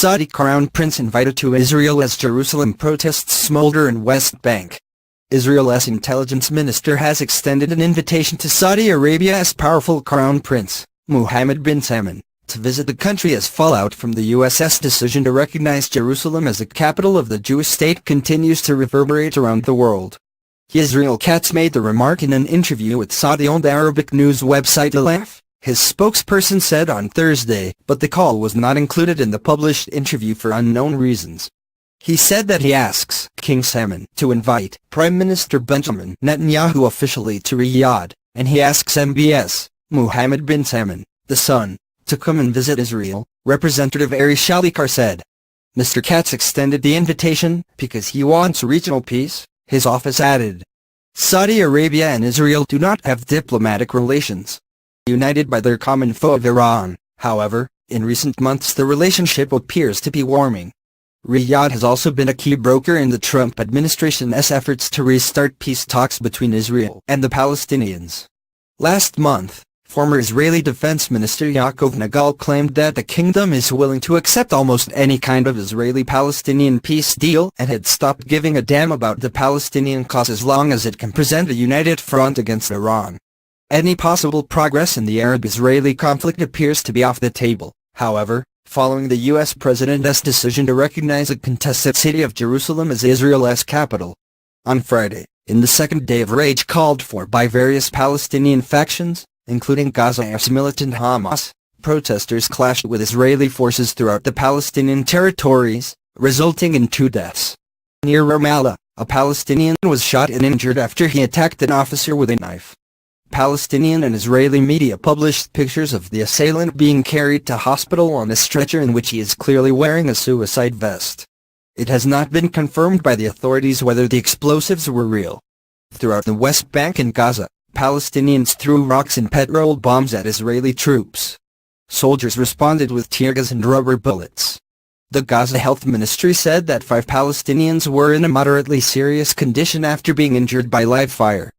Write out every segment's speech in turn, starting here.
Saudi Crown Prince invited to Israel as Jerusalem protests smolder in West Bank. Israel's intelligence minister has extended an invitation to Saudi Arabia's powerful Crown Prince, Mohammed bin Salman, to visit the country as fallout from the US's decision to recognize Jerusalem as the capital of the Jewish state continues to reverberate around the world. Israel Katz made the remark in an interview with Saudi-owned Arabic news website Alaf, his spokesperson said on Thursday, but the call was not included in the published interview for unknown reasons. He said that he asks King Salman to invite Prime Minister Benjamin Netanyahu officially to Riyadh, and he asks MBS, Mohammed bin Salman, the son, to come and visit Israel, Representative Arye Shalicar said. Mr. Katz extended the invitation because he wants regional peace, his office added. Saudi Arabia and Israel do not have diplomatic relations. United by their common foe of Iran, however, in recent months the relationship appears to be warming. Riyadh has also been a key broker in the Trump administration's efforts to restart peace talks between Israel and the Palestinians. Last month, former Israeli Defense Minister Yaakov Nagal claimed that the kingdom is willing to accept almost any kind of Israeli-Palestinian peace deal and had stopped giving a damn about the Palestinian cause as long as it can present a united front against Iran. Any possible progress in the Arab-Israeli conflict appears to be off the table, however, following the U.S. President's decision to recognize the contested city of Jerusalem as Israel's capital. On Friday, in the second day of rage called for by various Palestinian factions, including Gaza's militant Hamas, protesters clashed with Israeli forces throughout the Palestinian territories, resulting in 2 deaths. Near Ramallah, a Palestinian was shot and injured after he attacked an officer with a knife. Palestinian and Israeli media published pictures of the assailant being carried to hospital on a stretcher in which he is clearly wearing a suicide vest. It has not been confirmed by the authorities whether the explosives were real. Throughout the West Bank and Gaza, Palestinians threw rocks and petrol bombs at Israeli troops. Soldiers responded with tear gas and rubber bullets. The Gaza Health Ministry said that 5 Palestinians were in a moderately serious condition after being injured by live fire.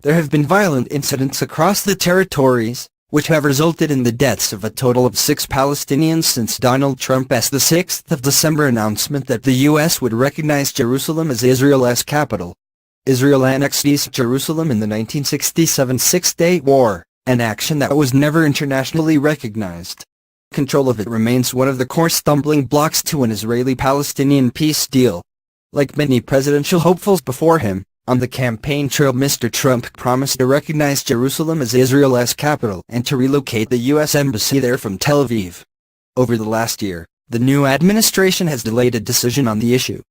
There have been violent incidents across the territories, which have resulted in the deaths of a total of 6 Palestinians since Donald Trump's the 6th of December announcement that the U.S. would recognize Jerusalem as Israel's capital. Israel annexed East Jerusalem in the 1967 Six-Day War, an action that was never internationally recognized. Control of it remains one of the core stumbling blocks to an Israeli-Palestinian peace deal. Like many presidential hopefuls before him, on the campaign trail Mr. Trump promised to recognize Jerusalem as Israel's capital and to relocate the U.S. embassy there from Tel Aviv. Over the last year, the new administration has delayed a decision on the issue.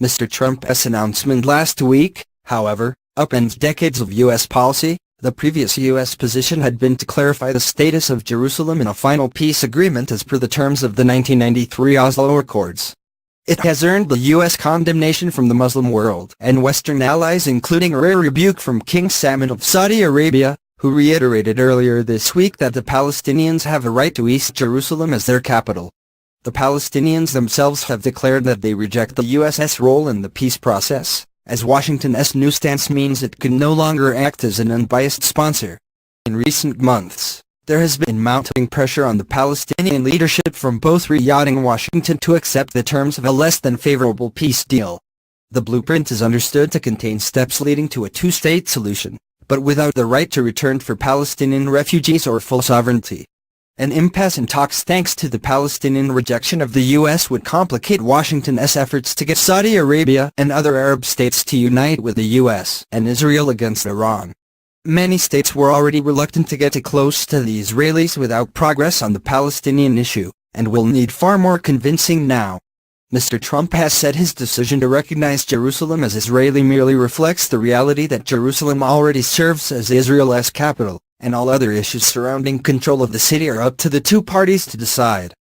Mr. Trump's announcement last week, however, upends decades of U.S. policy. The previous U.S. position had been to clarify the status of Jerusalem in a final peace agreement as per the terms of the 1993 Oslo Accords. It has earned the U.S. condemnation from the Muslim world and Western allies, including a rare rebuke from King Salman of Saudi Arabia, who reiterated earlier this week that the Palestinians have a right to East Jerusalem as their capital. The Palestinians themselves have declared that they reject the U.S.'s role in the peace process, as Washington's new stance means it can no longer act as an unbiased sponsor. In recent months, there has been mounting pressure on the Palestinian leadership from both Riyadh and Washington to accept the terms of a less than favorable peace deal. The blueprint is understood to contain steps leading to a 2-state solution, but without the right to return for Palestinian refugees or full sovereignty. An impasse in talks thanks to the Palestinian rejection of the U.S. would complicate Washington's efforts to get Saudi Arabia and other Arab states to unite with the U.S. and Israel against Iran. Many states were already reluctant to get too close to the Israelis without progress on the Palestinian issue, and will need far more convincing now. Mr. Trump has said his decision to recognize Jerusalem as Israeli merely reflects the reality that Jerusalem already serves as Israel's capital, and all other issues surrounding control of the city are up to the 2 parties to decide.